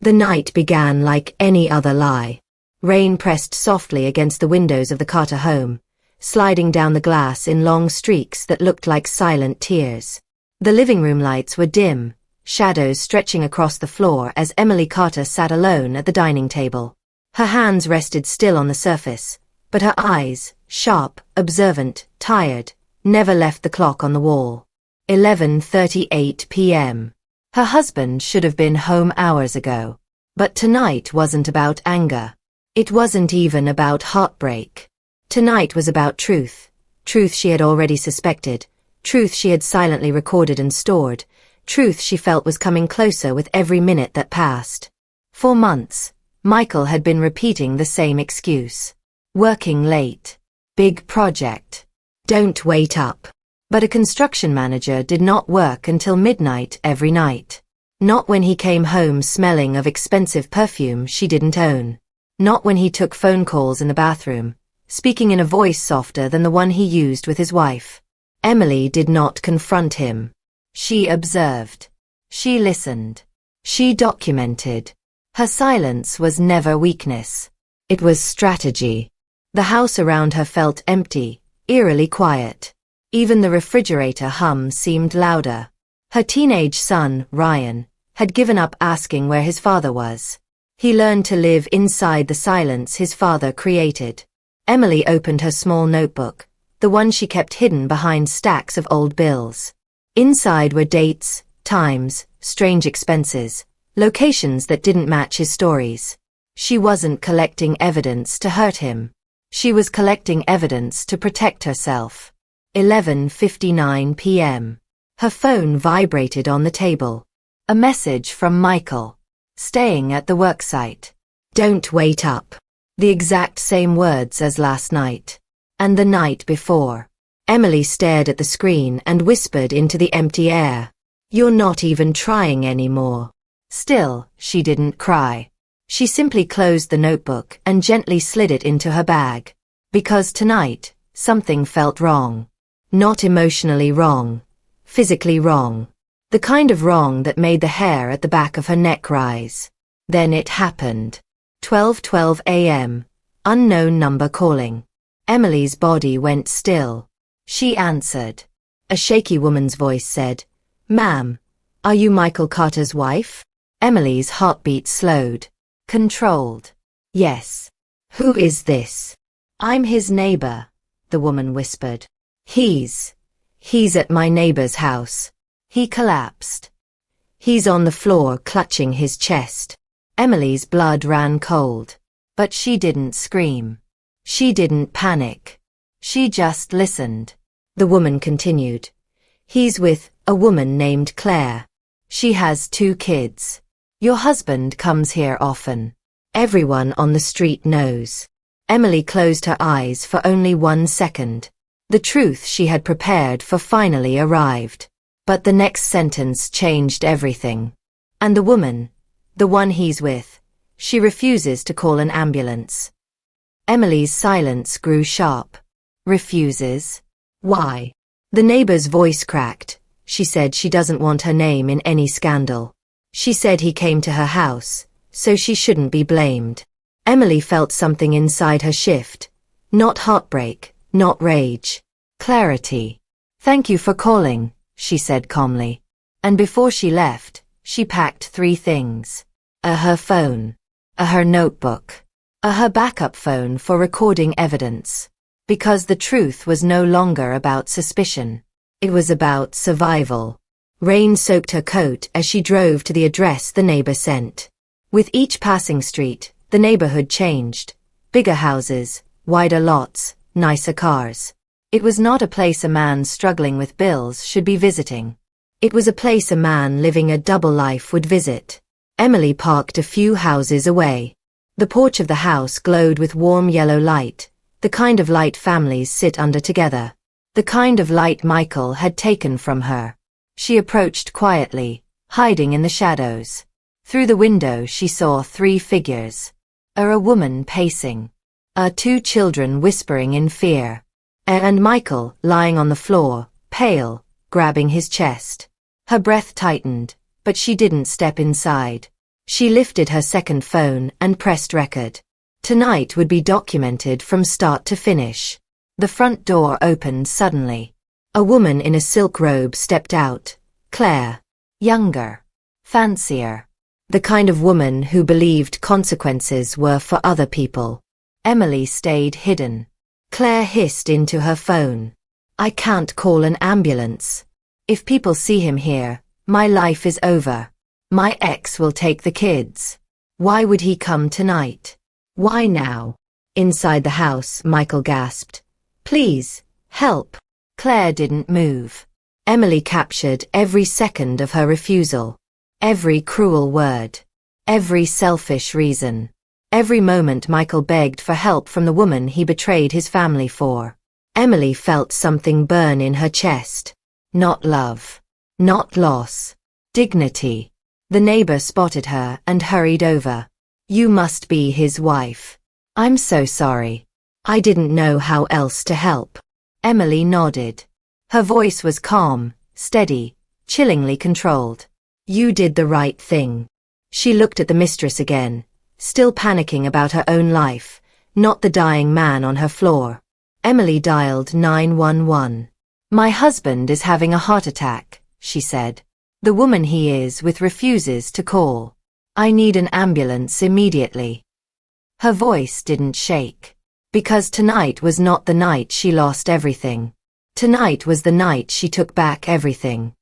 The night began like any other lie. Rain pressed softly against the windows of the Carter home, sliding down the glass in long streaks that looked like silent tears. The living room lights were dim, shadows stretching across the floor as Emily Carter sat alone at the dining table. Her hands rested still on the surface, but her eyes, sharp, observant, tired, never left the clock on the wall. 11:38 p.m. Her husband should have been home hours ago. But tonight wasn't about anger. It wasn't even about heartbreak. Tonight was about truth. Truth she had already suspected. Truth she had silently recorded and stored. Truth she felt was coming closer with every minute that passed. For months, Michael had been repeating the same excuse. Working late. Big project. Don't wait up. But a construction manager did not work until midnight every night. Not when he came home smelling of expensive perfume she didn't own. Not when he took phone calls in the bathroom, speaking in a voice softer than the one he used with his wife. Emily did not confront him. She observed. She listened. She documented. Her silence was never weakness. It was strategy. The house around her felt empty, eerily quiet. Even the refrigerator hum seemed louder. Her teenage son, Ryan, had given up asking where his father was. He learned to live inside the silence his father created. Emily opened her small notebook, the one she kept hidden behind stacks of old bills. Inside were dates, times, strange expenses, locations that didn't match his stories. She wasn't collecting evidence to hurt him. She was collecting evidence to protect herself. 11:59 p.m. Her phone vibrated on the table. A message from Michael. Staying at the worksite. Don't wait up. The exact same words as last night. And the night before. Emily stared at the screen and whispered into the empty air. You're not even trying anymore. Still, she didn't cry. She simply closed the notebook and gently slid it into her bag. Because tonight, something felt wrong. Not emotionally wrong. Physically wrong. The kind of wrong that made the hair at the back of her neck rise. Then it happened. 12:12 a.m. Unknown number calling. Emily's body went still. She answered. A shaky woman's voice said, "Ma'am, are you Michael Carter's wife?" Emily's heartbeat slowed. Controlled. Yes. Who is this? I'm his neighbor, the woman whispered. He's at my neighbor's house. He collapsed. He's on the floor clutching his chest. Emily's blood ran cold. But she didn't scream. She didn't panic. She just listened. The woman continued. He's with a woman named Claire. She has 2 kids. Your husband comes here often. Everyone on the street knows. Emily closed her eyes for only 1 second. The truth she had prepared for finally arrived. But the next sentence changed everything. And the woman, the one he's with, she refuses to call an ambulance. Emily's silence grew sharp. Refuses? Why? The neighbor's voice cracked. She said she doesn't want her name in any scandal. She said he came to her house, so she shouldn't be blamed. Emily felt something inside her shift. Not heartbreak, not rage. Clarity. Thank you for calling, she said calmly. And before she left, she packed 3 things. Her phone. Her notebook. Her backup phone for recording evidence. Because the truth was no longer about suspicion. It was about survival. Rain soaked her coat as she drove to the address the neighbor sent. With each passing street, the neighborhood changed. Bigger houses, wider lots, nicer cars. It was not a place a man struggling with bills should be visiting. It was a place a man living a double life would visit. Emily parked a few houses away. The porch of the house glowed with warm yellow light, the kind of light families sit under together. The kind of light Michael had taken from her. She approached quietly, hiding in the shadows. Through the window she saw 3 figures. A woman pacing. 2 children whispering in fear. And Michael lying on the floor, pale, grabbing his chest. Her breath tightened, but she didn't step inside. She lifted her second phone and pressed record. Tonight would be documented from start to finish. The front door opened suddenly. A woman in a silk robe stepped out. Claire. Younger. Fancier. The kind of woman who believed consequences were for other people. Emily stayed hidden. Claire hissed into her phone. I can't call an ambulance. If people see him here, my life is over. My ex will take the kids. Why would he come tonight? Why now? Inside the house, Michael gasped. Please, help. Claire didn't move. Emily captured every second of her refusal. Every cruel word. Every selfish reason. Every moment Michael begged for help from the woman he betrayed his family for. Emily felt something burn in her chest. Not love. Not loss. Dignity. The neighbor spotted her and hurried over. You must be his wife. I'm so sorry. I didn't know how else to help. Emily nodded. Her voice was calm, steady, chillingly controlled. You did the right thing. She looked at the mistress again, still panicking about her own life, not the dying man on her floor. Emily dialed 911. My husband is having a heart attack, she said. The woman he is with refuses to call. I need an ambulance immediately. Her voice didn't shake. Because tonight was not the night she lost everything. Tonight was the night she took back everything.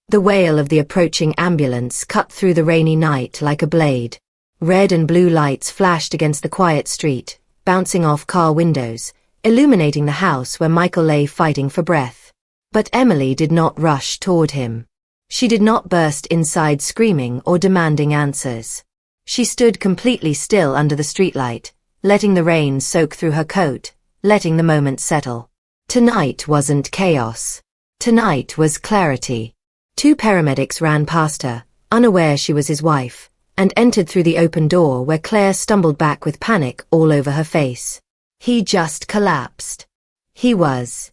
The wail of the approaching ambulance cut through the rainy night like a blade. Red and blue lights flashed against the quiet street, bouncing off car windows, illuminating the house where Michael lay fighting for breath. But Emily did not rush toward him. She did not burst inside screaming or demanding answers. She stood completely still under the streetlight, letting the rain soak through her coat, letting the moment settle. Tonight wasn't chaos. Tonight was clarity. 2 paramedics ran past her, unaware she was his wife, and entered through the open door where Claire stumbled back with panic all over her face. He just collapsed. He was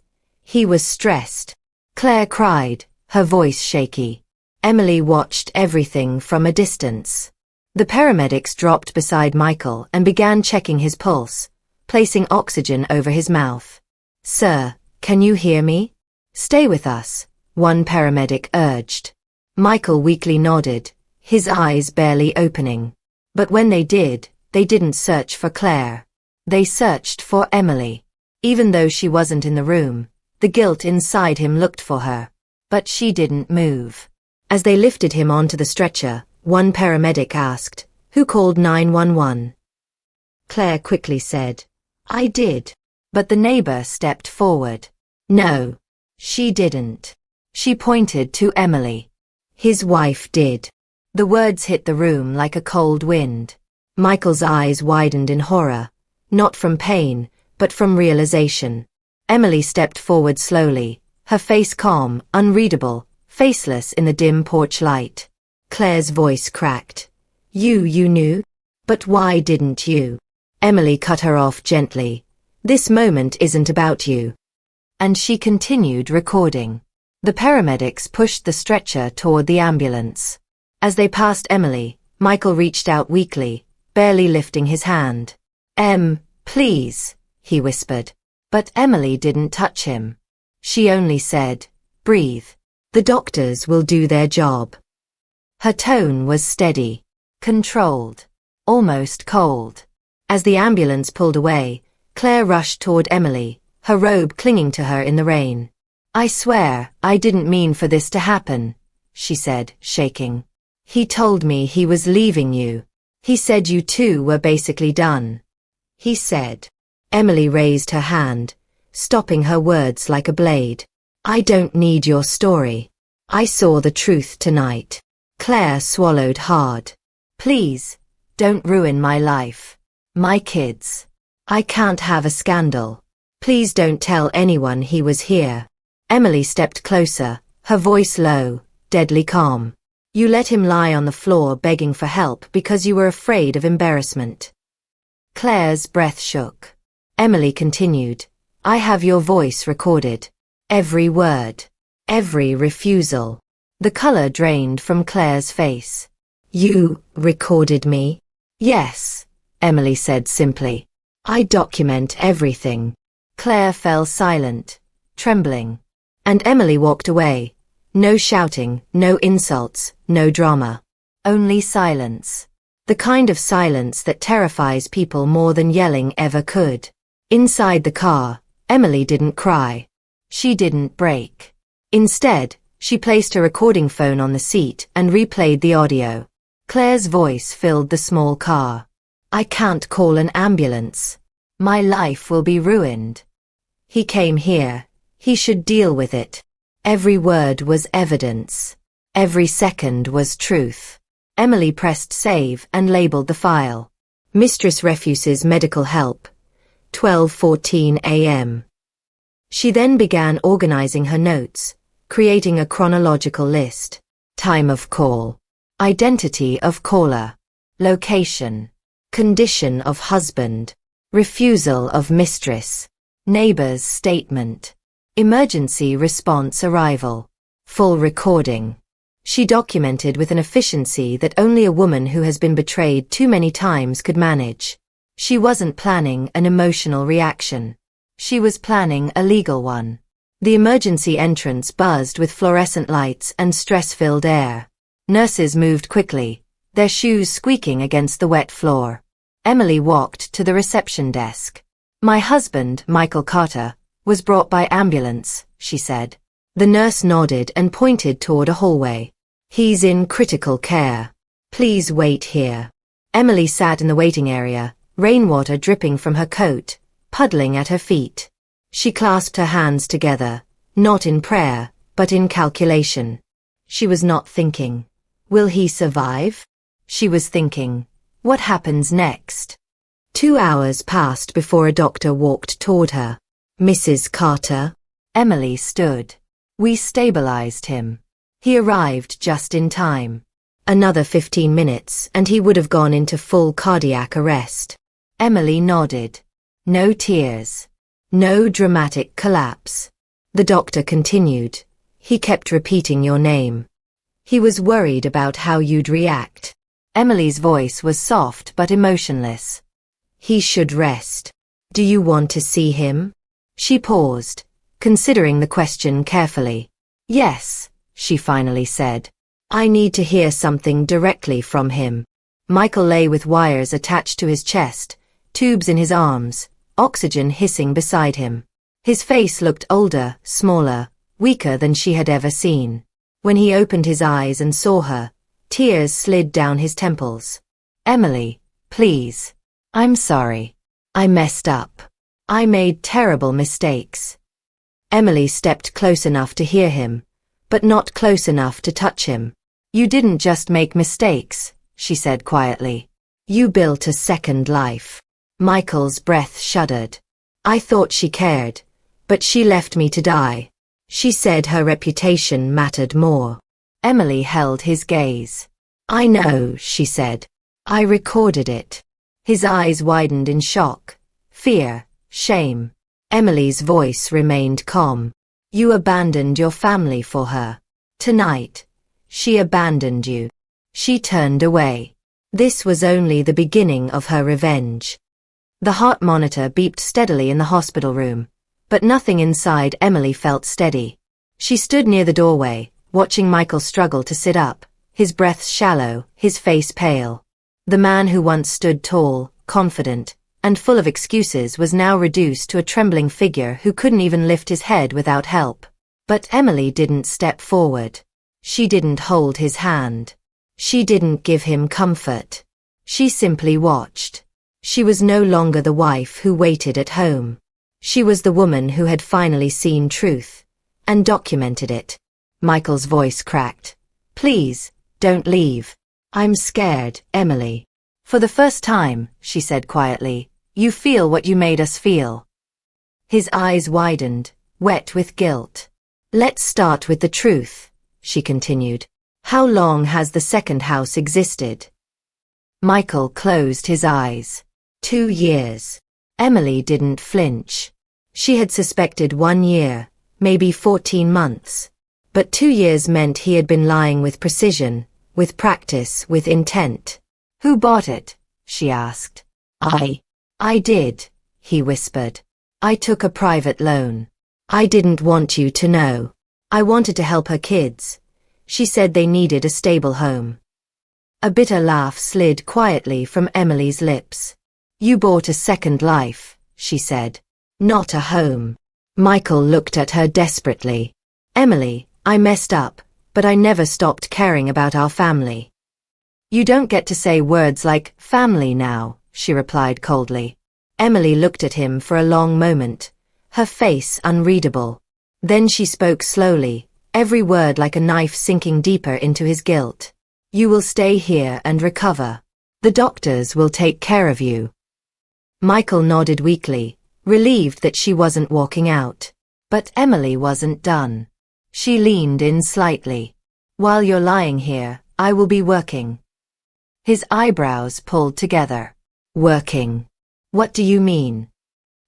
stressed. Claire cried, her voice shaky. Emily watched everything from a distance. The paramedics dropped beside Michael and began checking his pulse, placing oxygen over his mouth. Sir, can you hear me? Stay with us, one paramedic urged. Michael weakly nodded, his eyes barely opening. But when they did, they didn't search for Claire. They searched for Emily. Even though she wasn't in the room, the guilt inside him looked for her. But she didn't move. As they lifted him onto the stretcher, one paramedic asked, Who called 911? Claire quickly said, I did. But the neighbor stepped forward. No, she didn't. She pointed to Emily. His wife did. The words hit the room like a cold wind. Michael's eyes widened in horror, not from pain, but from realization. Emily stepped forward slowly, her face calm, unreadable, faceless in the dim porch light. Claire's voice cracked. You knew? But why didn't you? Emily cut her off gently. This moment isn't about you. And she continued recording. The paramedics pushed the stretcher toward the ambulance. As they passed Emily, Michael reached out weakly, barely lifting his hand. Please, he whispered. But Emily didn't touch him. She only said, breathe. The doctors will do their job. Her tone was steady, controlled, almost cold. As the ambulance pulled away, Claire rushed toward Emily, her robe clinging to her in the rain. I swear, I didn't mean for this to happen, she said, shaking. He told me he was leaving you. He said you two were basically done. He said. Emily raised her hand, stopping her words like a blade. I don't need your story. I saw the truth tonight. Claire swallowed hard. Please, don't ruin my life. My kids. I can't have a scandal. Please don't tell anyone he was here. Emily stepped closer, her voice low, deadly calm. You let him lie on the floor begging for help because you were afraid of embarrassment. Claire's breath shook. Emily continued, I have your voice recorded. Every word. Every refusal. The color drained from Claire's face. You recorded me? Yes, Emily said simply. I document everything. Claire fell silent, trembling. And Emily walked away. No shouting, no insults, no drama. Only silence. The kind of silence that terrifies people more than yelling ever could. Inside the car, Emily didn't cry. She didn't break. Instead, she placed her recording phone on the seat and replayed the audio. Claire's voice filled the small car. I can't call an ambulance. My life will be ruined. He came here. He should deal with it. Every word was evidence. Every second was truth. Emily pressed save and labeled the file. Mistress refuses medical help. 12:14 a.m. She then began organizing her notes, creating a chronological list. Time of call. Identity of caller. Location. Condition of husband. Refusal of mistress. Neighbor's statement. Emergency response arrival. Full recording. She documented with an efficiency that only a woman who has been betrayed too many times could manage. She wasn't planning an emotional reaction. She was planning a legal one. The emergency entrance buzzed with fluorescent lights and stress-filled air. Nurses moved quickly, their shoes squeaking against the wet floor. Emily walked to the reception desk. My husband, Michael Carter, was brought by ambulance, she said. The nurse nodded and pointed toward a hallway. He's in critical care. Please wait here. Emily sat in the waiting area, rainwater dripping from her coat, puddling at her feet. She clasped her hands together, not in prayer, but in calculation. She was not thinking, will he survive? She was thinking, what happens next? 2 hours passed before a doctor walked toward her. Mrs. Carter? Emily stood. We stabilized him. He arrived just in time. Another 15 minutes and he would have gone into full cardiac arrest. Emily nodded. No tears. No dramatic collapse. The doctor continued. He kept repeating your name. He was worried about how you'd react. Emily's voice was soft but emotionless. He should rest. Do you want to see him? She paused, considering the question carefully. Yes, she finally said. I need to hear something directly from him. Michael lay with wires attached to his chest, tubes in his arms, oxygen hissing beside him. His face looked older, smaller, weaker than she had ever seen. When he opened his eyes and saw her, tears slid down his temples. Emily, please. I'm sorry. I messed up. I made terrible mistakes. Emily stepped close enough to hear him, but not close enough to touch him. You didn't just make mistakes, she said quietly. You built a second life. Michael's breath shuddered. I thought she cared, but she left me to die. She said her reputation mattered more. Emily held his gaze. I know, she said. I recorded it. His eyes widened in shock, fear, shame. Emily's voice remained calm. You abandoned your family for her. Tonight, she abandoned you. She turned away. This was only the beginning of her revenge. The heart monitor beeped steadily in the hospital room, but nothing inside Emily felt steady. She stood near the doorway, watching Michael struggle to sit up, his breath shallow, his face pale. The man who once stood tall, confident, and full of excuses was now reduced to a trembling figure who couldn't even lift his head without help. But Emily didn't step forward. She didn't hold his hand. She didn't give him comfort. She simply watched. She was no longer the wife who waited at home. She was the woman who had finally seen truth and documented it. Michael's voice cracked. Please, don't leave. I'm scared, Emily. For the first time, she said quietly, you feel what you made us feel. His eyes widened, wet with guilt. Let's start with the truth, she continued. How long has the second house existed? Michael closed his eyes. 2 years. Emily didn't flinch. She had suspected 1 year, maybe 14 months. But 2 years meant he had been lying with precision, with practice, with intent. Who bought it? She asked. I did, he whispered. I took a private loan. I didn't want you to know. I wanted to help her kids. She said they needed a stable home. A bitter laugh slid quietly from Emily's lips. You bought a second life, she said. Not a home. Michael looked at her desperately. Emily, I messed up, but I never stopped caring about our family. You don't get to say words like family now, she replied coldly. Emily looked at him for a long moment, her face unreadable. Then she spoke slowly, every word like a knife sinking deeper into his guilt. You will stay here and recover. The doctors will take care of you. Michael nodded weakly, relieved that she wasn't walking out. But Emily wasn't done. She leaned in slightly. While you're lying here, I will be working. His eyebrows pulled together. Working? What do you mean?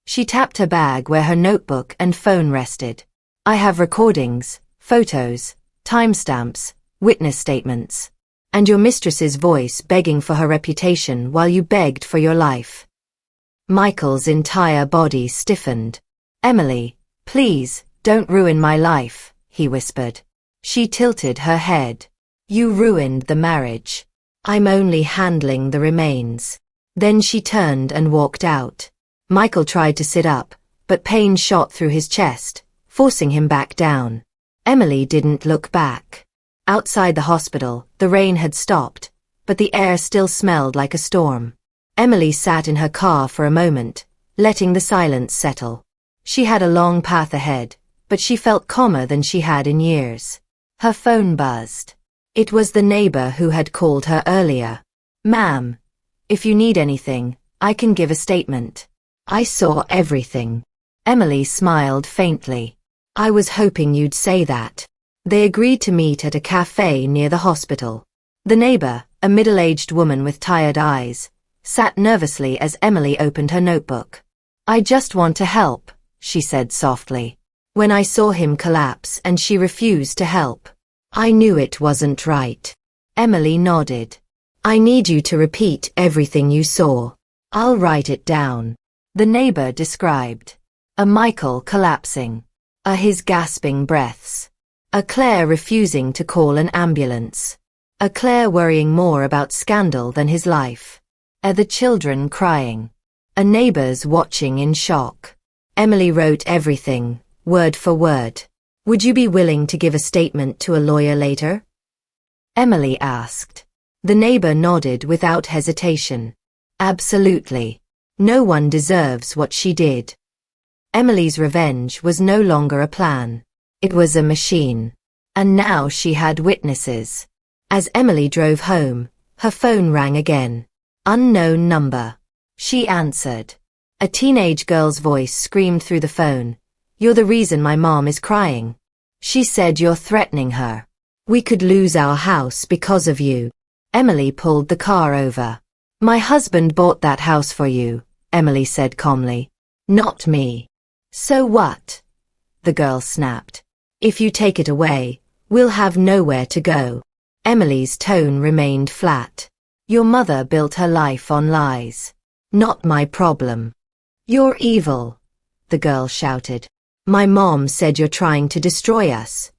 She tapped her bag where her notebook and phone rested. I have recordings, photos, timestamps, witness statements. And your mistress's voice begging for her reputation while you begged for your life. Michael's entire body stiffened. Emily, please, don't ruin my life, he whispered. She tilted her head. You ruined the marriage. I'm only handling the remains. Then she turned and walked out. Michael tried to sit up, but pain shot through his chest, forcing him back down. Emily didn't look back. Outside the hospital, the rain had stopped, but the air still smelled like a storm. Emily sat in her car for a moment, letting the silence settle. She had a long path ahead, but she felt calmer than she had in years. Her phone buzzed. It was the neighbor who had called her earlier. Ma'am, if you need anything, I can give a statement. I saw everything. Emily smiled faintly. I was hoping you'd say that. They agreed to meet at a cafe near the hospital. The neighbor, a middle-aged woman with tired eyes, sat nervously as Emily opened her notebook. I just want to help, she said softly. When I saw him collapse and she refused to help, I knew it wasn't right. Emily nodded. I need you to repeat everything you saw. I'll write it down. The neighbor described. A Michael collapsing. His gasping breaths. A Claire refusing to call an ambulance. A Claire worrying more about scandal than his life. The children crying. A neighbors watching in shock. Emily wrote everything, word for word. Would you be willing to give a statement to a lawyer later? Emily asked. The neighbor nodded without hesitation. Absolutely. No one deserves what she did. Emily's revenge was no longer a plan. It was a machine. And now she had witnesses. As Emily drove home, her phone rang again. Unknown number. She answered. A teenage girl's voice screamed through the phone. You're the reason my mom is crying. She said you're threatening her. We could lose our house because of you. Emily pulled the car over. My husband bought that house for you, Emily said calmly. Not me. So what? The girl snapped. If you take it away, we'll have nowhere to go. Emily's tone remained flat. Your mother built her life on lies. Not my problem. You're evil, the girl shouted. My mom said you're trying to destroy us.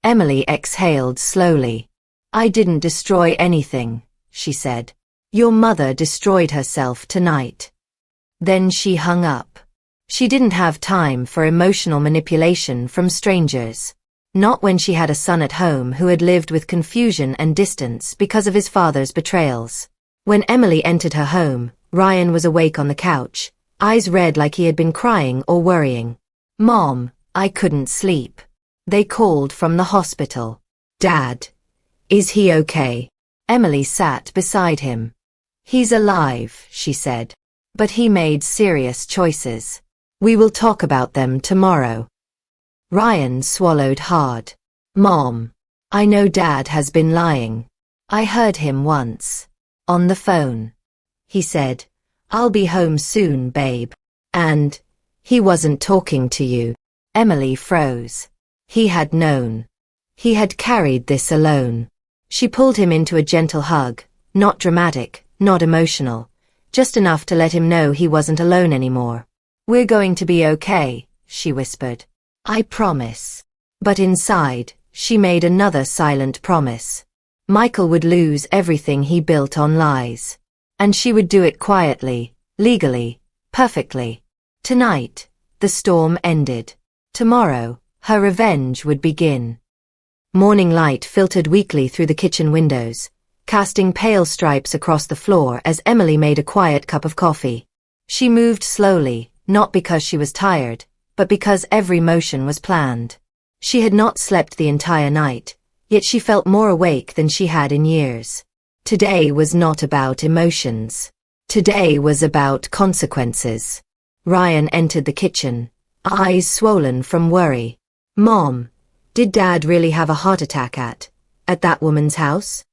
Emily exhaled slowly. I didn't destroy anything, she said. Your mother destroyed herself tonight. Then she hung up. She didn't have time for emotional manipulation from strangers. Not when she had a son at home who had lived with confusion and distance because of his father's betrayals. When Emily entered her home, Ryan was awake on the couch, eyes red like he had been crying or worrying. Mom, I couldn't sleep. They called from the hospital. Dad, is he okay? Emily sat beside him. He's alive, she said. But he made serious choices. We will talk about them tomorrow. Ryan swallowed hard. Mom, I know Dad has been lying. I heard him once. On the phone. He said, I'll be home soon, babe. And, he wasn't talking to you. Emily froze. He had known. He had carried this alone. She pulled him into a gentle hug, not dramatic, not emotional, just enough to let him know he wasn't alone anymore. "We're going to be okay," she whispered. "I promise." But inside, she made another silent promise. Michael would lose everything he built on lies. And she would do it quietly, legally, perfectly. Tonight, the storm ended. Tomorrow, her revenge would begin. Morning light filtered weakly through the kitchen windows, casting pale stripes across the floor as Emily made a quiet cup of coffee. She moved slowly, not because she was tired, but because every motion was planned. She had not slept the entire night, yet she felt more awake than she had in years. Today was not about emotions. Today was about consequences. Ryan entered the kitchen, eyes swollen from worry. "Mom, did Dad really have a heart attack at that woman's house?"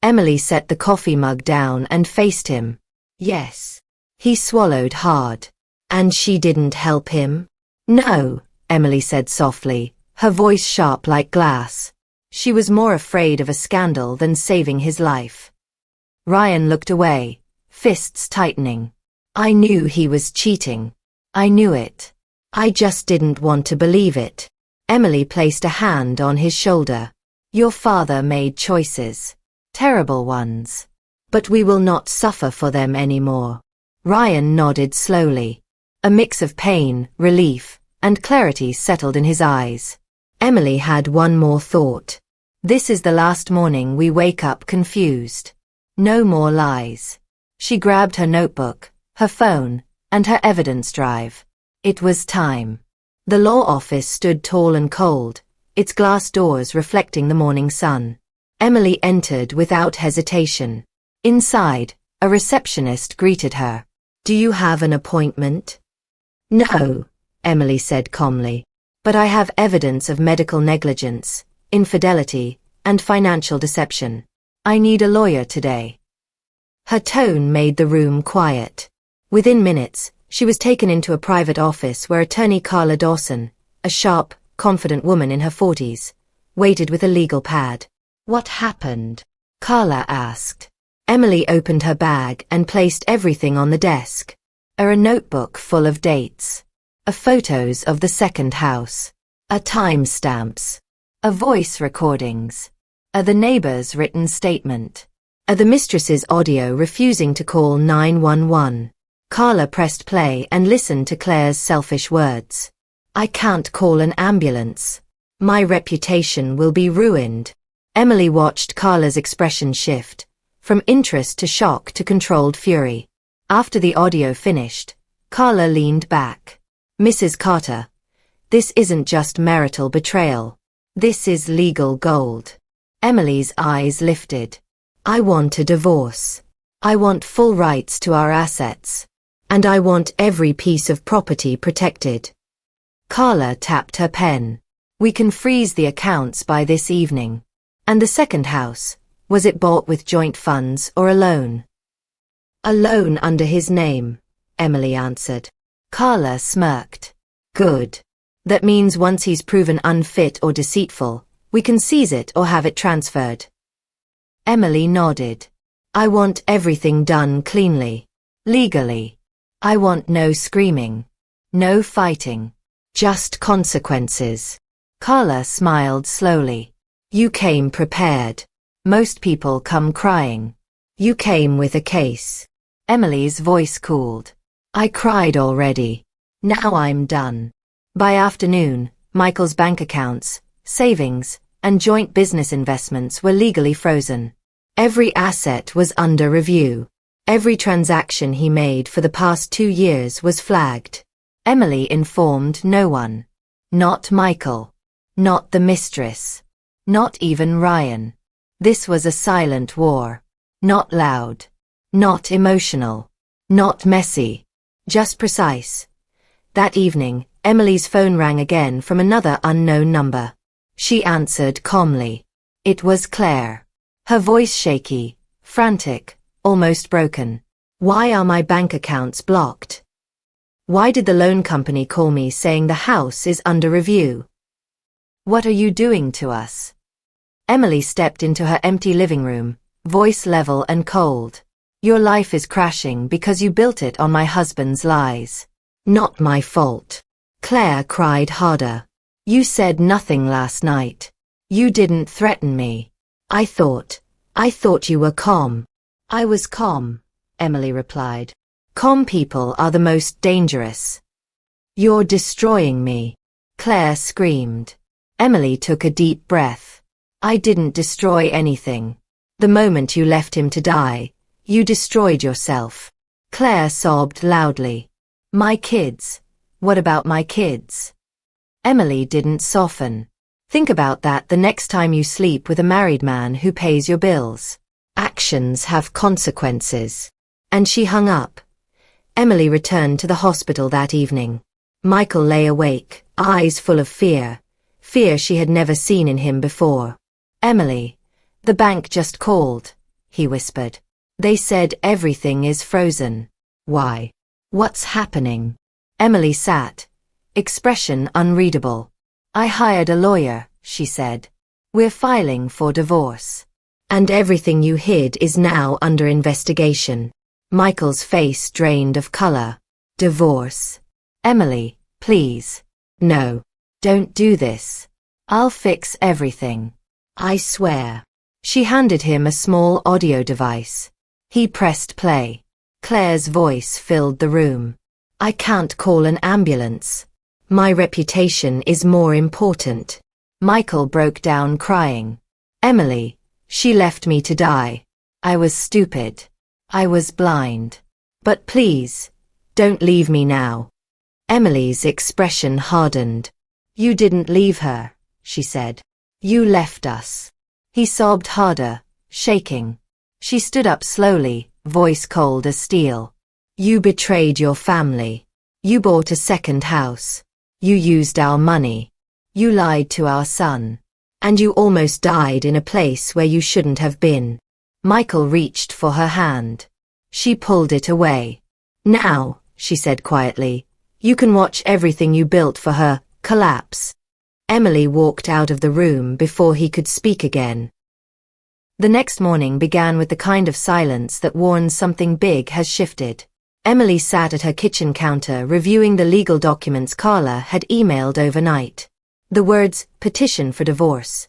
Emily set the coffee mug down and faced him. "Yes." He swallowed hard. "And she didn't help him?" "No," Emily said softly, her voice sharp like glass. She was more afraid of a scandal than saving his life. Ryan looked away, fists tightening. "I knew he was cheating. I knew it. I just didn't want to believe it." Emily placed a hand on his shoulder. "Your father made choices. Terrible ones. But we will not suffer for them anymore." Ryan nodded slowly. A mix of pain, relief, and clarity settled in his eyes. Emily had one more thought. This is the last morning we wake up confused. No more lies. She grabbed her notebook, her phone, and her evidence drive. It was time. The law office stood tall and cold, its glass doors reflecting the morning sun. Emily entered without hesitation. Inside, a receptionist greeted her. "Do you have an appointment?" "No," Emily said calmly. "But I have evidence of medical negligence, infidelity, and financial deception. I need a lawyer today." Her tone made the room quiet. Within minutes, she was taken into a private office where attorney Carla Dawson, a sharp, confident woman in her 40s, waited with a legal pad. "What happened?" Carla asked. Emily opened her bag and placed everything on the desk. A notebook full of dates. Photos of the second house. Timestamps. Voice recordings. The neighbor's written statement. The mistress's audio refusing to call 911. Carla pressed play and listened to Claire's selfish words. "I can't call an ambulance. My reputation will be ruined." Emily watched Carla's expression shift, from interest to shock to controlled fury. After the audio finished, Carla leaned back. "Mrs. Carter, this isn't just marital betrayal. This is legal gold." Emily's eyes lifted. "I want a divorce. I want full rights to our assets. And I want every piece of property protected." Carla tapped her pen. "We can freeze the accounts by this evening." "And the second house, was it bought with joint funds or a loan?" "A loan under his name," Emily answered. Carla smirked. "Good. That means once he's proven unfit or deceitful, we can seize it or have it transferred." Emily nodded. "I want everything done cleanly. Legally. I want no screaming. No fighting. Just consequences." Carla smiled slowly. "You came prepared. Most people come crying. You came with a case." Emily's voice cooled. "I cried already. Now I'm done." By afternoon, Michael's bank accounts, savings, and joint business investments were legally frozen. Every asset was under review. Every transaction he made for the past 2 years was flagged. Emily informed no one. Not Michael. Not the mistress. Not even Ryan. This was a silent war. Not loud. Not emotional. Not messy. Just precise. That evening, Emily's phone rang again from another unknown number. She answered calmly. It was Claire. Her voice shaky, frantic, almost broken. "Why are my bank accounts blocked? Why did the loan company call me saying the house is under review? What are you doing to us?" Emily stepped into her empty living room, voice level and cold. Your life is crashing because you built it on my husband's lies. Not my fault. Claire cried harder. You said nothing last night. You didn't threaten me. I thought you were calm. I was calm, Emily replied. Calm people are the most dangerous. You're destroying me, Claire screamed. Emily took a deep breath. I didn't destroy anything. The moment you left him to die, you destroyed yourself. Claire sobbed loudly. My kids. What about my kids? Emily didn't soften. Think about that the next time you sleep with a married man who pays your bills. Actions have consequences. And she hung up. Emily returned to the hospital that evening. Michael lay awake, eyes full of fear. Fear she had never seen in him before. Emily, the bank just called, he whispered. They said everything is frozen. Why? What's happening? Emily sat, expression unreadable. I hired a lawyer, she said. We're filing for divorce. And everything you hid is now under investigation. Michael's face drained of color. Divorce. Emily, please. No. Don't do this. I'll fix everything. I swear. She handed him a small audio device. He pressed play. Claire's voice filled the room. I can't call an ambulance. My reputation is more important. Michael broke down crying. Emily, she left me to die. I was stupid. I was blind. But please, don't leave me now. Emily's expression hardened. You didn't leave her, she said. You left us. He sobbed harder, shaking. She stood up slowly, voice cold as steel. You betrayed your family. You bought a second house. You used our money. You lied to our son. And you almost died in a place where you shouldn't have been. Michael reached for her hand. She pulled it away. Now, she said quietly, you can watch everything you built for her collapse. Emily walked out of the room before he could speak again. The next morning began with the kind of silence that warns something big has shifted. Emily sat at her kitchen counter reviewing the legal documents Carla had emailed overnight. The words, petition for divorce,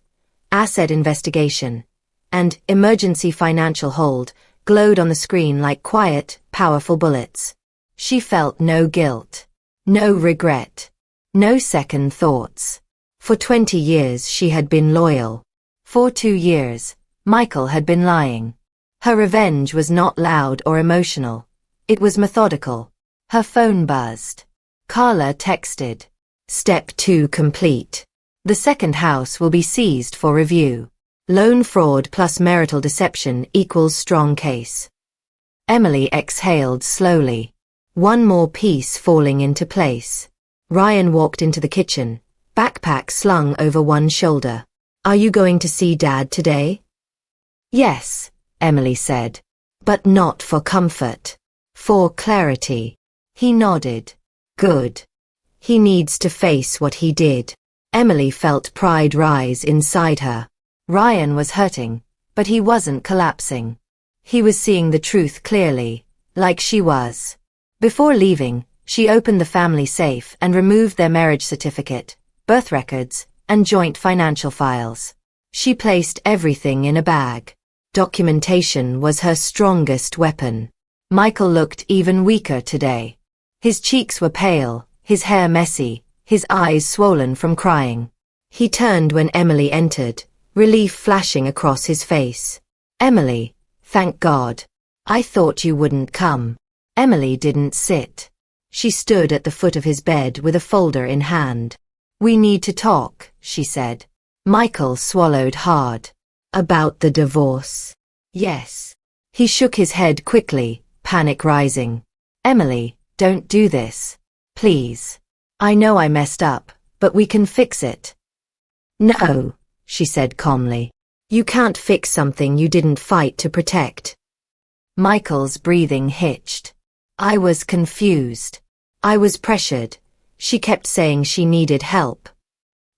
asset investigation, and emergency financial hold glowed on the screen like quiet, powerful bullets. She felt no guilt, no regret, no second thoughts. For 20 years she had been loyal. For 2 years, Michael had been lying. Her revenge was not loud or emotional. It was methodical. Her phone buzzed. Carla texted. Step 2 complete. The second house will be seized for review. Loan fraud plus marital deception equals strong case. Emily exhaled slowly. One more piece falling into place. Ryan walked into the kitchen, backpack slung over one shoulder. Are you going to see Dad today? Yes, Emily said. But not for comfort. For clarity. He nodded. Good. He needs to face what he did. Emily felt pride rise inside her. Ryan was hurting, but he wasn't collapsing. He was seeing the truth clearly, like she was. Before leaving, she opened the family safe and removed their marriage certificate, birth records, and joint financial files. She placed everything in a bag. Documentation was her strongest weapon. Michael looked even weaker today. His cheeks were pale, his hair messy, his eyes swollen from crying. He turned when Emily entered, relief flashing across his face. Emily, thank God. I thought you wouldn't come. Emily didn't sit. She stood at the foot of his bed with a folder in hand. We need to talk, she said. Michael swallowed hard. About the divorce? Yes. He shook his head quickly, panic rising. Emily, don't do this. Please. I know I messed up, but we can fix it. No, she said calmly. You can't fix something you didn't fight to protect. Michael's breathing hitched. I was confused. I was pressured. She kept saying she needed help.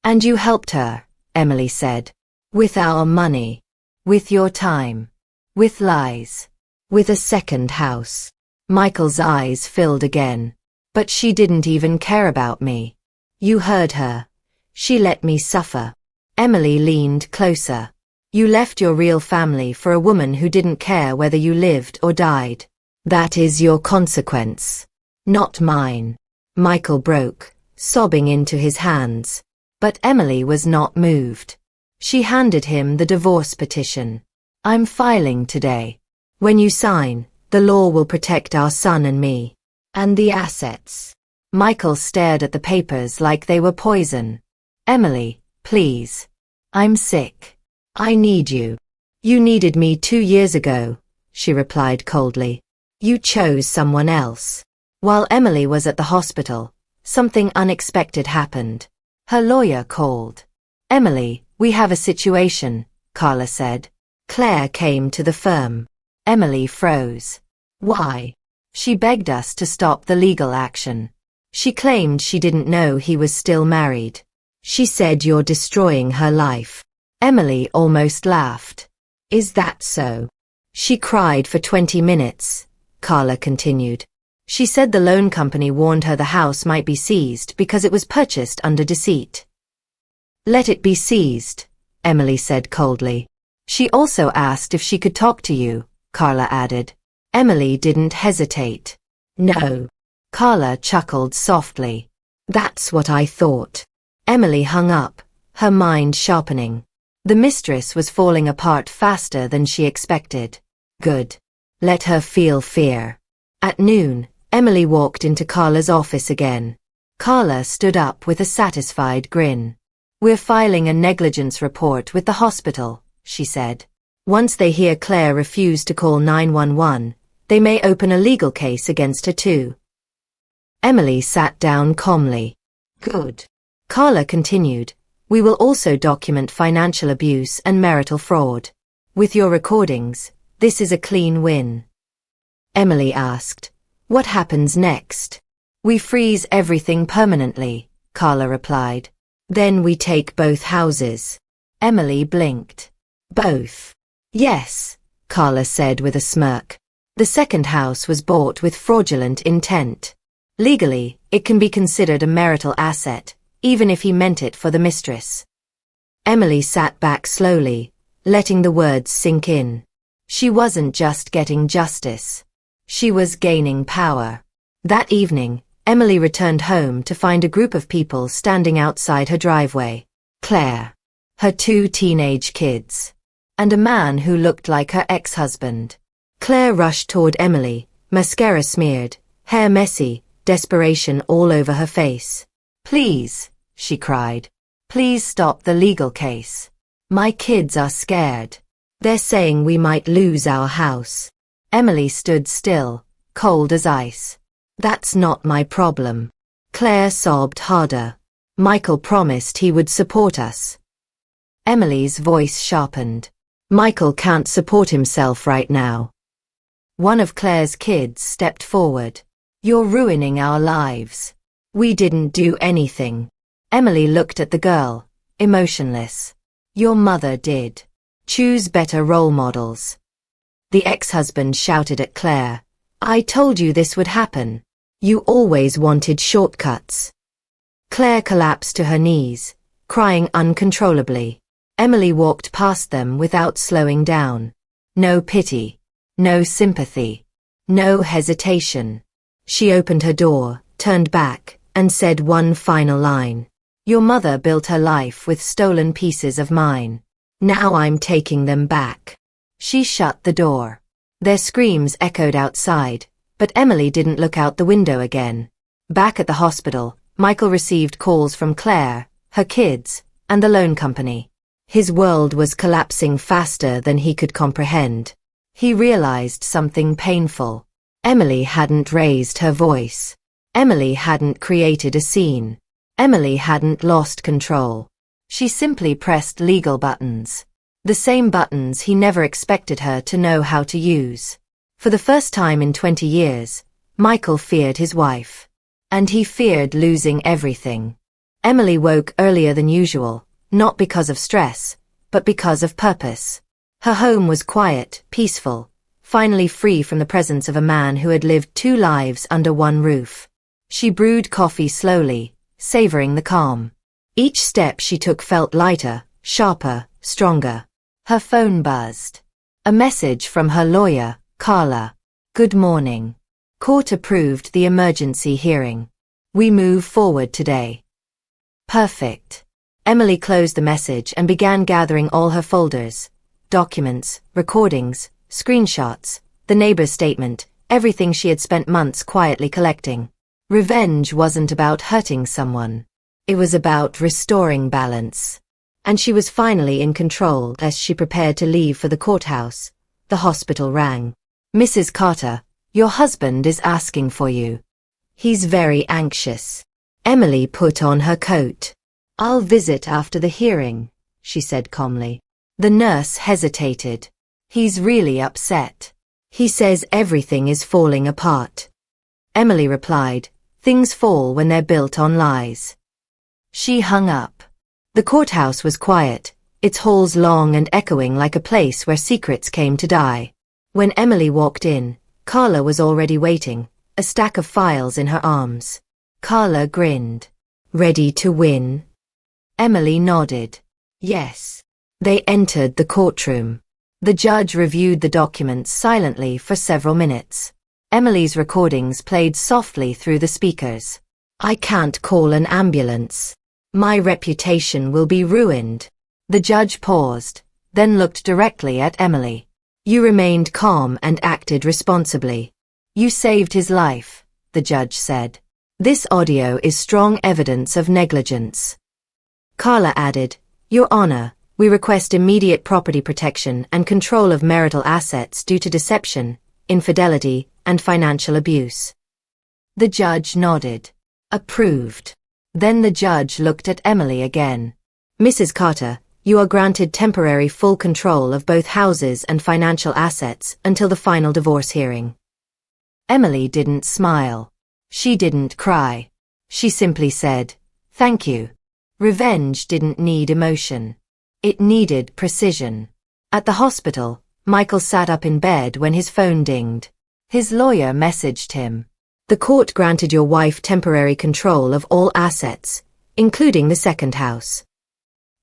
And you helped her, Emily said. With our money. With your time. With lies. With a second house. Michael's eyes filled again. But she didn't even care about me. You heard her. She let me suffer. Emily leaned closer. You left your real family for a woman who didn't care whether you lived or died. That is your consequence. Not mine. Michael broke, sobbing into his hands. But Emily was not moved. She handed him the divorce petition. I'm filing today. When you sign, the law will protect our son and me. And the assets. Michael stared at the papers like they were poison. Emily, please. I'm sick. I need you. You needed me 2 years ago, she replied coldly. You chose someone else. While Emily was at the hospital, something unexpected happened. Her lawyer called. Emily, we have a situation, Carla said. Claire came to the firm. Emily froze. Why? She begged us to stop the legal action. She claimed she didn't know he was still married. She said you're destroying her life. Emily almost laughed. Is that so? She cried for 20 minutes, Carla continued. She said the loan company warned her the house might be seized because it was purchased under deceit. Let it be seized, Emily said coldly. She also asked if she could talk to you, Carla added. Emily didn't hesitate. No. Carla chuckled softly. That's what I thought. Emily hung up, her mind sharpening. The mistress was falling apart faster than she expected. Good. Let her feel fear. At noon, Emily walked into Carla's office again. Carla stood up with a satisfied grin. We're filing a negligence report with the hospital, she said. Once they hear Claire refuse to call 911, they may open a legal case against her too. Emily sat down calmly. Good. Carla continued. We will also document financial abuse and marital fraud. With your recordings, this is a clean win. Emily asked. What happens next? We freeze everything permanently, Carla replied. Then we take both houses. Emily blinked. Both. Yes, Carla said with a smirk. The second house was bought with fraudulent intent. Legally, it can be considered a marital asset, even if he meant it for the mistress. Emily sat back slowly, letting the words sink in. She wasn't just getting justice. She was gaining power. That evening, Emily returned home to find a group of people standing outside her driveway. Claire, her 2 teenage kids, and a man who looked like her ex-husband. Claire rushed toward Emily, mascara smeared, hair messy, desperation all over her face. Please, she cried. Please stop the legal case. My kids are scared. They're saying we might lose our house. Emily stood still, cold as ice. That's not my problem. Claire sobbed harder. Michael promised he would support us. Emily's voice sharpened. Michael can't support himself right now. One of Claire's kids stepped forward. You're ruining our lives. We didn't do anything. Emily looked at the girl, emotionless. Your mother did. Choose better role models. The ex-husband shouted at Claire. I told you this would happen. You always wanted shortcuts. Claire collapsed to her knees, crying uncontrollably. Emily walked past them without slowing down. No pity. No sympathy. No hesitation. She opened her door, turned back, and said one final line. Your mother built her life with stolen pieces of mine. Now I'm taking them back. She shut the door. Their screams echoed outside, but Emily didn't look out the window again. Back at the hospital, Michael received calls from Claire, her kids, and the loan company. His world was collapsing faster than he could comprehend. He realized something painful. Emily hadn't raised her voice. Emily hadn't created a scene. Emily hadn't lost control. She simply pressed legal buttons. The same buttons he never expected her to know how to use. For the first time in 20 years, Michael feared his wife. And he feared losing everything. Emily woke earlier than usual, not because of stress, but because of purpose. Her home was quiet, peaceful, finally free from the presence of a man who had lived 2 lives under one roof. She brewed coffee slowly, savoring the calm. Each step she took felt lighter, sharper, stronger. Her phone buzzed. A message from her lawyer, Carla. Good morning. Court approved the emergency hearing. We move forward today. Perfect. Emily closed the message and began gathering all her folders. Documents, recordings, screenshots, the neighbor's statement, everything she had spent months quietly collecting. Revenge wasn't about hurting someone. It was about restoring balance. And she was finally in control as she prepared to leave for the courthouse. The hospital rang. Mrs. Carter, your husband is asking for you. He's very anxious. Emily put on her coat. I'll visit after the hearing, she said calmly. The nurse hesitated. He's really upset. He says everything is falling apart. Emily replied, things fall when they're built on lies. She hung up. The courthouse was quiet, its halls long and echoing like a place where secrets came to die. When Emily walked in, Carla was already waiting, a stack of files in her arms. Carla grinned. Ready to win? Emily nodded. Yes. They entered the courtroom. The judge reviewed the documents silently for several minutes. Emily's recordings played softly through the speakers. I can't call an ambulance. My reputation will be ruined. The judge paused, then looked directly at Emily. You remained calm and acted responsibly. You saved his life, the judge said. This audio is strong evidence of negligence. Carla added, Your Honor, we request immediate property protection and control of marital assets due to deception, infidelity, and financial abuse. The judge nodded. Approved. Then the judge looked at Emily again. Mrs. Carter, you are granted temporary full control of both houses and financial assets until the final divorce hearing. Emily didn't smile. She didn't cry. She simply said, Thank you. Revenge didn't need emotion. It needed precision. At the hospital, Michael sat up in bed when his phone dinged. His lawyer messaged him. The court granted your wife temporary control of all assets, including the second house.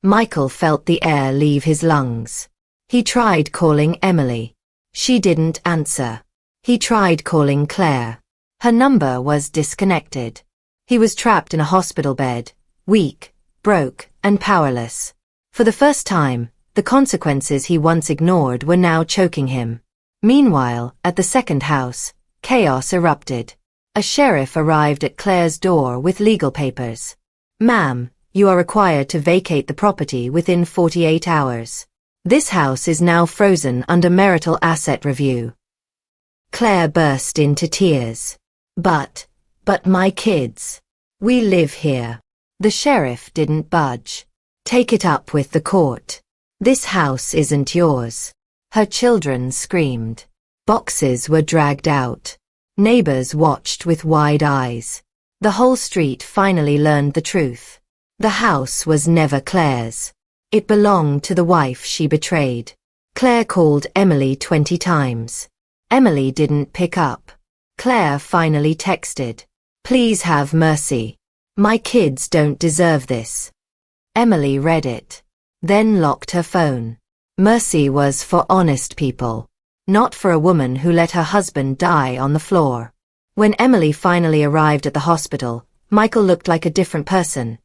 Michael felt the air leave his lungs. He tried calling Emily. She didn't answer. He tried calling Claire. Her number was disconnected. He was trapped in a hospital bed, weak, broke, and powerless. For the first time, the consequences he once ignored were now choking him. Meanwhile, at the second house, chaos erupted. A sheriff arrived at Claire's door with legal papers. Ma'am, you are required to vacate the property within 48 hours. This house is now frozen under marital asset review. Claire burst into tears. But my kids. We live here. The sheriff didn't budge. Take it up with the court. This house isn't yours. Her children screamed. Boxes were dragged out. Neighbors watched with wide eyes. The whole street finally learned the truth. The house was never Claire's. It belonged to the wife she betrayed. Claire called Emily 20 times. Emily didn't pick up. Claire finally texted. Please have mercy. My kids don't deserve this. Emily read it. Then locked her phone. Mercy was for honest people. Not for a woman who let her husband die on the floor. When Emily finally arrived at the hospital, Michael looked like a different person.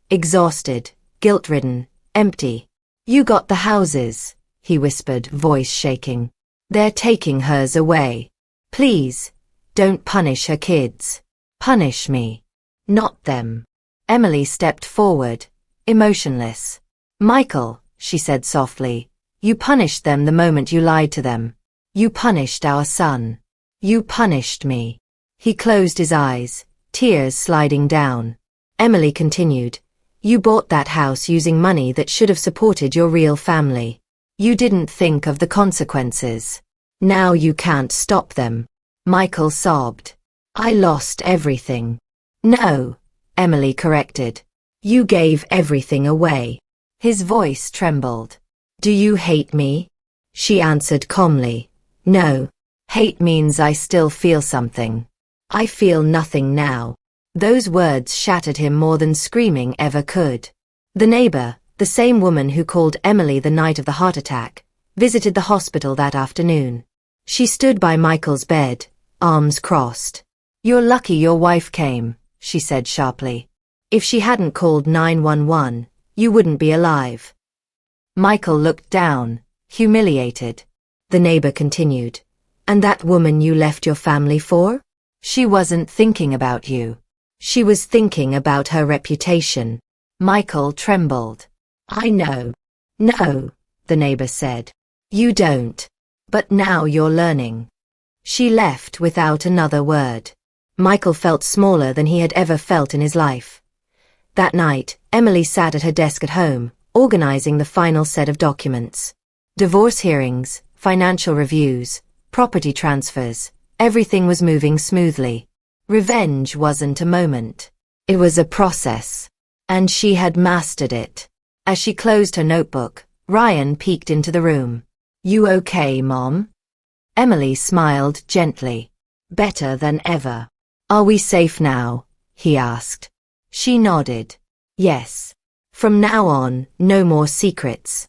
Exhausted, guilt-ridden, empty. You got the houses, he whispered, voice shaking. They're taking hers away. Please, don't punish her kids. Punish me. Not them. Emily stepped forward, emotionless. Michael, she said softly, you punished them the moment you lied to them. You punished our son. You punished me. He closed his eyes, tears sliding down. Emily continued, you bought that house using money that should have supported your real family. You didn't think of the consequences. Now you can't stop them. Michael sobbed. I lost everything. No, Emily corrected. You gave everything away. His voice trembled. Do you hate me? She answered calmly. No. Hate means I still feel something. I feel nothing now. Those words shattered him more than screaming ever could. The neighbor, the same woman who called Emily the night of the heart attack, visited the hospital that afternoon. She stood by Michael's bed, arms crossed. You're lucky your wife came, she said sharply. If she hadn't called 911, you wouldn't be alive. Michael looked down, humiliated. The neighbor continued. And that woman you left your family for? She wasn't thinking about you. She was thinking about her reputation. Michael trembled. I know. No, the neighbor said. You don't. But now you're learning. She left without another word. Michael felt smaller than he had ever felt in his life. That night, Emily sat at her desk at home, organizing the final set of documents. Divorce hearings, financial reviews, property transfers, everything was moving smoothly. Revenge wasn't a moment. It was a process. And she had mastered it. As she closed her notebook, Ryan peeked into the room. You okay, Mom? Emily smiled gently. Better than ever. Are we safe now? He asked. She nodded. Yes. From now on, no more secrets.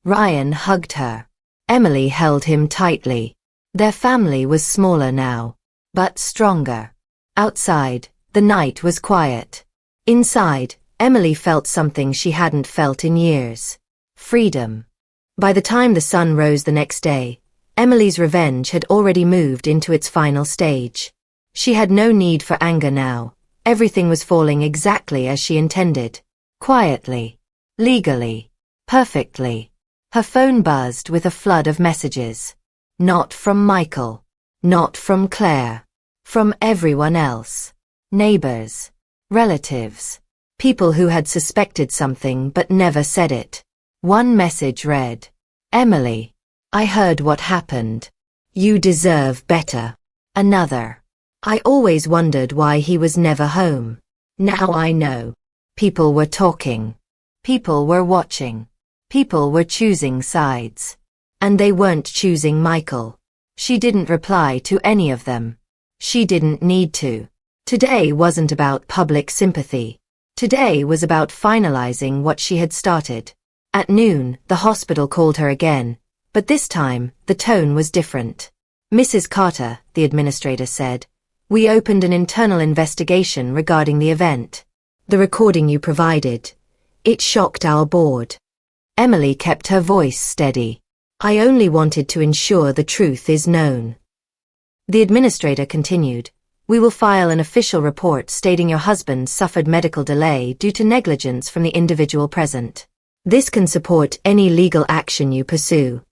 Ryan hugged her. Emily held him tightly. Their family was smaller now, but stronger. Outside, the night was quiet. Inside, Emily felt something she hadn't felt in years. Freedom. By the time the sun rose the next day, Emily's revenge had already moved into its final stage. She had no need for anger now. Everything was falling exactly as she intended. Quietly. Legally. Perfectly. Her phone buzzed with a flood of messages. Not from Michael. Not from Claire. From everyone else. Neighbors. Relatives. People who had suspected something but never said it. One message read, Emily, I heard what happened. You deserve better. Another. I always wondered why he was never home. Now I know. People were talking. People were watching. People were choosing sides. And they weren't choosing Michael. She didn't reply to any of them. She didn't need to. Today wasn't about public sympathy. Today was about finalizing what she had started. At noon, the hospital called her again, but this time, the tone was different. Mrs. Carter, the administrator said, we opened an internal investigation regarding the event. The recording you provided. It shocked our board. Emily kept her voice steady. I only wanted to ensure the truth is known. The administrator continued, we will file an official report stating your husband suffered medical delay due to negligence from the individual present. This can support any legal action you pursue.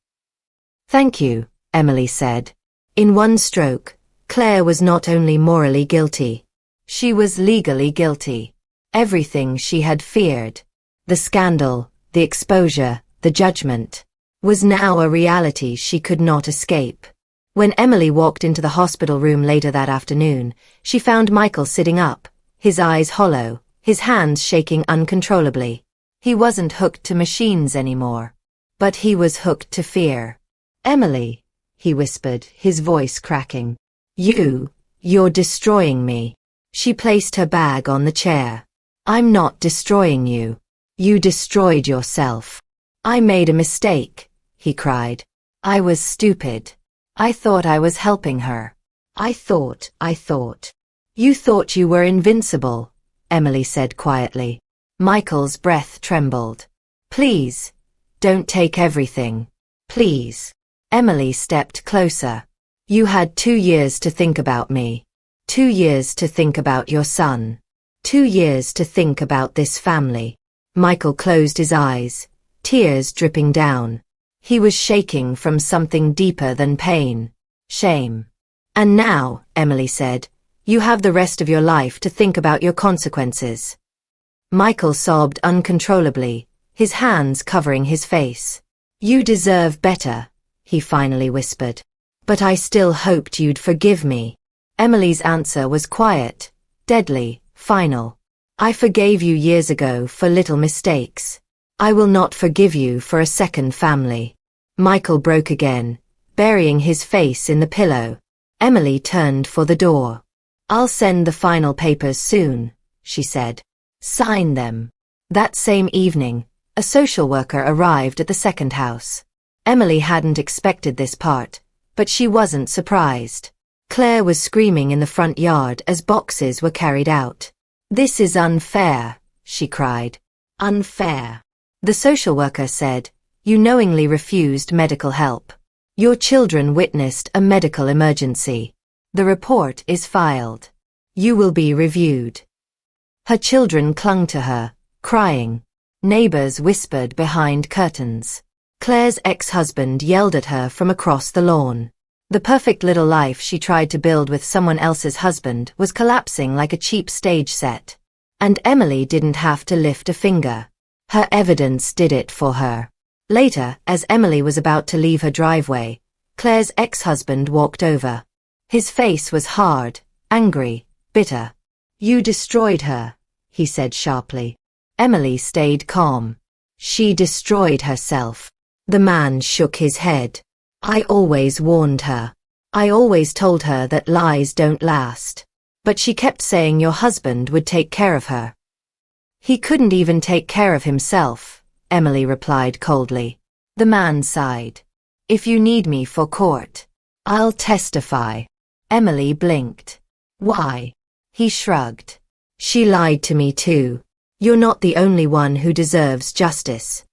Thank you, Emily said. In one stroke, Claire was not only morally guilty. She was legally guilty. Everything she had feared, the scandal, the exposure, the judgment, was now a reality she could not escape. When Emily walked into the hospital room later that afternoon, she found Michael sitting up, his eyes hollow, his hands shaking uncontrollably. He wasn't hooked to machines anymore. But he was hooked to fear. Emily, he whispered, his voice cracking. You're destroying me. She placed her bag on the chair. I'm not destroying you. You destroyed yourself. I made a mistake, he cried. I was stupid. I thought I was helping her. I thought. You thought you were invincible, Emily said quietly. Michael's breath trembled. Please, don't take everything. Please. Emily stepped closer. You had 2 years to think about me. 2 years to think about your son. 2 years to think about this family. Michael closed his eyes, tears dripping down. He was shaking from something deeper than pain. Shame. And now, Emily said, you have the rest of your life to think about your consequences. Michael sobbed uncontrollably, his hands covering his face. You deserve better, he finally whispered. But I still hoped you'd forgive me. Emily's answer was quiet, deadly, final. I forgave you years ago for little mistakes. I will not forgive you for a second family. Michael broke again, burying his face in the pillow. Emily turned for the door. I'll send the final papers soon, she said. Sign them. That same evening, a social worker arrived at the second house. Emily hadn't expected this part, but she wasn't surprised. Claire was screaming in the front yard as boxes were carried out. This is unfair, she cried. Unfair. The social worker said, you knowingly refused medical help. Your children witnessed a medical emergency. The report is filed. You will be reviewed. Her children clung to her, crying. Neighbors whispered behind curtains. Claire's ex-husband yelled at her from across the lawn. The perfect little life she tried to build with someone else's husband was collapsing like a cheap stage set. And Emily didn't have to lift a finger. Her evidence did it for her. Later, as Emily was about to leave her driveway, Claire's ex-husband walked over. His face was hard, angry, bitter. You destroyed her, he said sharply. Emily stayed calm. She destroyed herself. The man shook his head. I always warned her. I always told her that lies don't last. But she kept saying your husband would take care of her. He couldn't even take care of himself, Emily replied coldly. The man sighed. If you need me for court, I'll testify. Emily blinked. Why? He shrugged. She lied to me too. You're not the only one who deserves justice.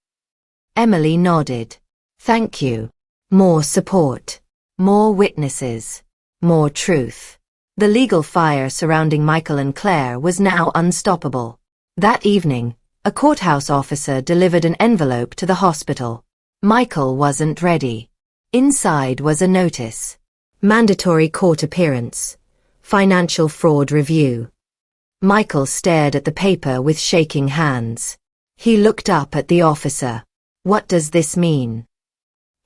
Emily nodded. Thank you. More support. More witnesses. More truth. The legal fire surrounding Michael and Claire was now unstoppable. That evening, a courthouse officer delivered an envelope to the hospital. Michael wasn't ready. Inside was a notice. Mandatory court appearance. Financial fraud review. Michael stared at the paper with shaking hands. He looked up at the officer. What does this mean?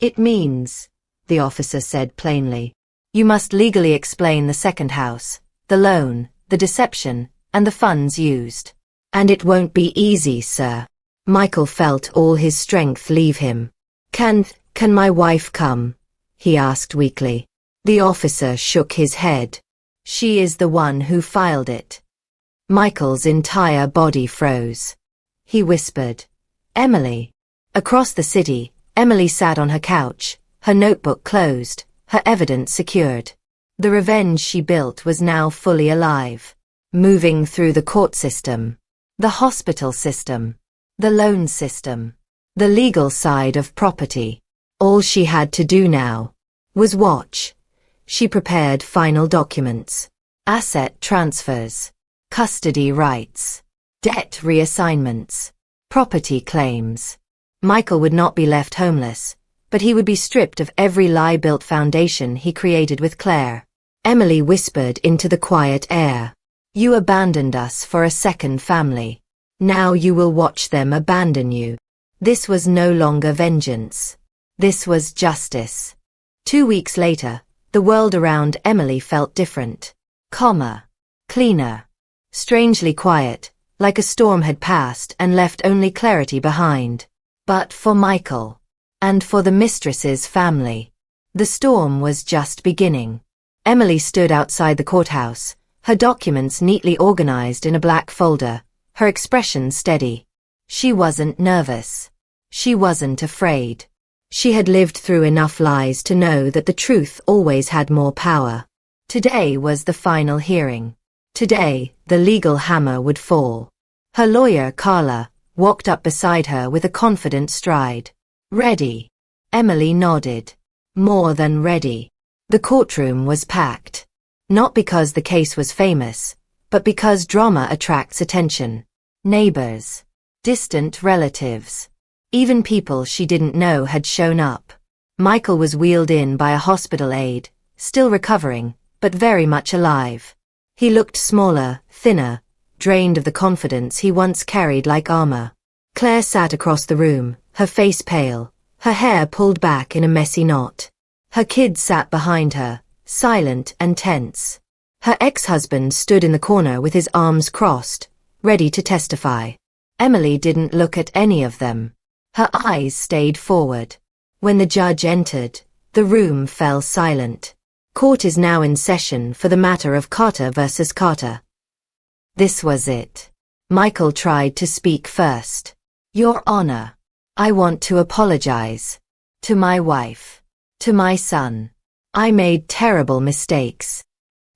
It means, the officer said plainly, you must legally explain the second house, the loan, the deception, and the funds used. And it won't be easy, sir. Michael felt all his strength leave him. Can my wife come? He asked weakly. The officer shook his head. She is the one who filed it. Michael's entire body froze. He whispered, Emily. Across the city, Emily sat on her couch, her notebook closed, her evidence secured. The revenge she built was now fully alive, moving through the court system. The hospital system, the loan system, the legal side of property. All she had to do now was watch. She prepared final documents, asset transfers, custody rights, debt reassignments, property claims. Michael would not be left homeless, but he would be stripped of every lie-built foundation he created with Claire. Emily whispered into the quiet air. You abandoned us for a second family. Now you will watch them abandon you. This was no longer vengeance. This was justice. 2 weeks later, the world around Emily felt different. Calmer. Cleaner. Strangely quiet, like a storm had passed and left only clarity behind. But for Michael, and for the Mistress's family, the storm was just beginning. Emily stood outside the courthouse, her documents neatly organized in a black folder, her expression steady. She wasn't nervous. She wasn't afraid. She had lived through enough lies to know that the truth always had more power. Today was the final hearing. Today, the legal hammer would fall. Her lawyer, Carla, walked up beside her with a confident stride. Ready? Emily nodded. More than ready. The courtroom was packed. Not because the case was famous, but because drama attracts attention. Neighbors. Distant relatives. Even people she didn't know had shown up. Michael was wheeled in by a hospital aide, still recovering, but very much alive. He looked smaller, thinner, drained of the confidence he once carried like armor. Claire sat across the room, her face pale, her hair pulled back in a messy knot. Her kid sat behind her, silent and tense. Her ex-husband stood in the corner with his arms crossed, ready to testify. Emily didn't look at any of them. Her eyes stayed forward. When the judge entered, the room fell silent. Court is now in session for the matter of Carter versus Carter. This was it. Michael tried to speak first. Your Honor, I want to apologize. To my wife. To my son. I made terrible mistakes.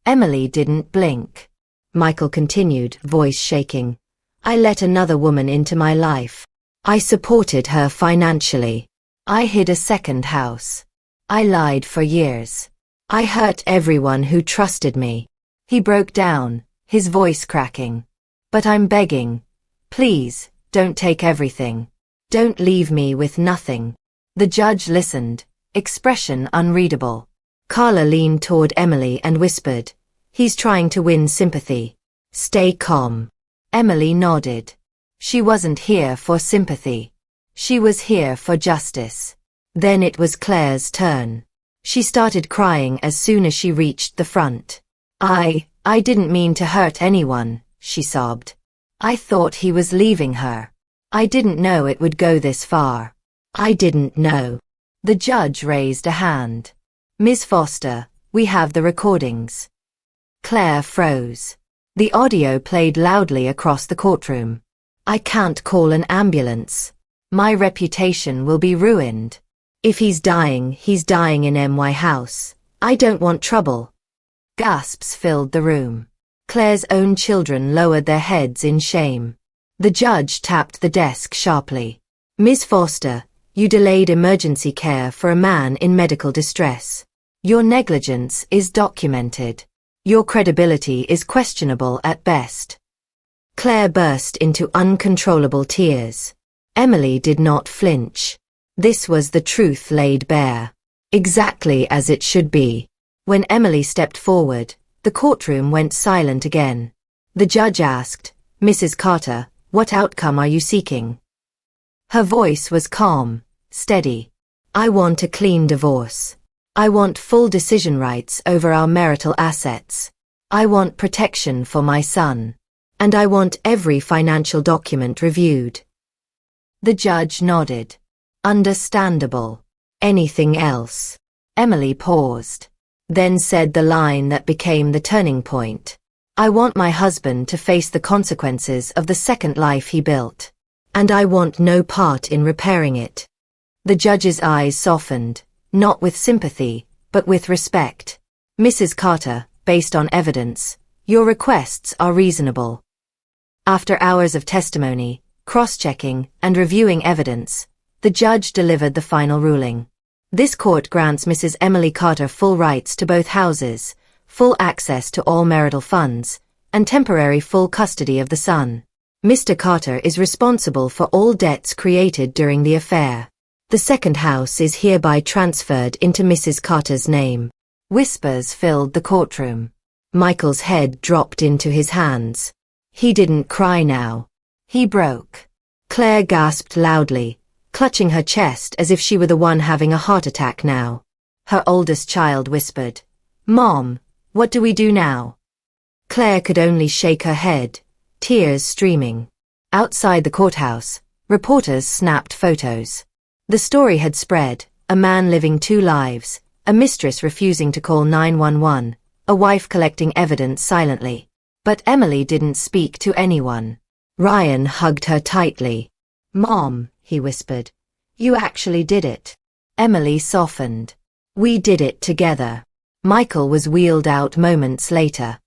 Emily didn't blink. Michael continued, voice shaking. I let another woman into my life. I supported her financially. I hid a second house. I lied for years. I hurt everyone who trusted me. He broke down, his voice cracking. But I'm begging. Please, don't take everything. Don't leave me with nothing. The judge listened, expression unreadable. Carla leaned toward Emily and whispered, he's trying to win sympathy. Stay calm. Emily nodded. She wasn't here for sympathy. She was here for justice. Then it was Claire's turn. She started crying as soon as she reached the front. I didn't mean to hurt anyone, she sobbed. I thought he was leaving her. I didn't know it would go this far. I didn't know. The judge raised a hand. Ms. Foster, we have the recordings. Claire froze. The audio played loudly across the courtroom. I can't call an ambulance. My reputation will be ruined. If he's dying in my house. I don't want trouble. Gasps filled the room. Claire's own children lowered their heads in shame. The judge tapped the desk sharply. Ms. Foster, you delayed emergency care for a man in medical distress. Your negligence is documented. Your credibility is questionable at best. Claire burst into uncontrollable tears. Emily did not flinch. This was the truth laid bare. Exactly as it should be. When Emily stepped forward, the courtroom went silent again. The judge asked, Mrs. Carter, what outcome are you seeking? Her voice was calm, steady. I want a clean divorce. I want full decision rights over our marital assets. I want protection for my son. And I want every financial document reviewed. The judge nodded. Understandable. Anything else? Emily paused. Then said the line that became the turning point. I want my husband to face the consequences of the second life he built. And I want no part in repairing it. The judge's eyes softened, not with sympathy, but with respect. Mrs. Carter, based on evidence, your requests are reasonable. After hours of testimony, cross-checking, and reviewing evidence, the judge delivered the final ruling. This court grants Mrs. Emily Carter full rights to both houses, full access to all marital funds, and temporary full custody of the son. Mr. Carter is responsible for all debts created during the affair. The second house is hereby transferred into Mrs. Carter's name. Whispers filled the courtroom. Michael's head dropped into his hands. He didn't cry now. He broke. Claire gasped loudly, clutching her chest as if she were the one having a heart attack now. Her oldest child whispered, Mom, what do we do now? Claire could only shake her head, tears streaming. Outside the courthouse, reporters snapped photos. The story had spread, a man living two lives, a mistress refusing to call 911, a wife collecting evidence silently. But Emily didn't speak to anyone. Ryan hugged her tightly. Mom, he whispered, you actually did it. Emily softened. We did it together. Michael was wheeled out moments later.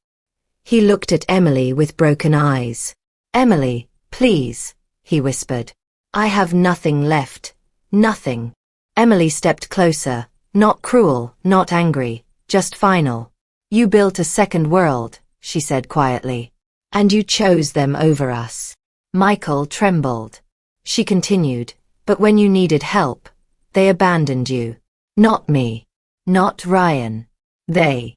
He looked at Emily with broken eyes. Emily, please, he whispered. I have nothing left. Nothing. Emily stepped closer, not cruel, not angry, just final. You built a second world, she said quietly. And you chose them over us. Michael trembled. She continued, but when you needed help, they abandoned you. Not me. Not Ryan. They.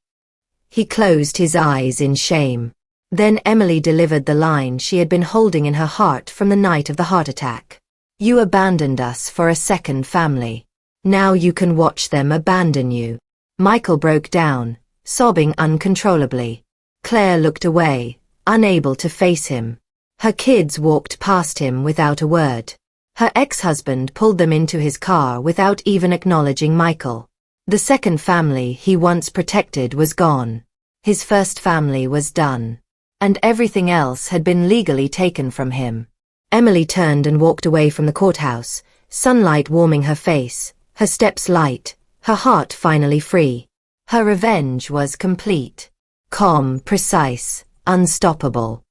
He closed his eyes in shame. Then Emily delivered the line she had been holding in her heart from the night of the heart attack. You abandoned us for a second family. Now you can watch them abandon you. Michael broke down, sobbing uncontrollably. Claire looked away, unable to face him. Her kids walked past him without a word. Her ex-husband pulled them into his car without even acknowledging Michael. The second family he once protected was gone. His first family was done. And everything else had been legally taken from him. Emily turned and walked away from the courthouse, sunlight warming her face, her steps light, her heart finally free. Her revenge was complete. Calm, precise, unstoppable.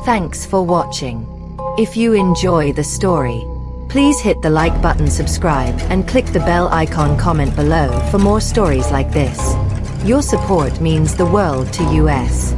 Thanks for watching. If you enjoy the story, please hit the like button, subscribe, and click the bell icon. Comment below for more stories like this. Your support means the world to us.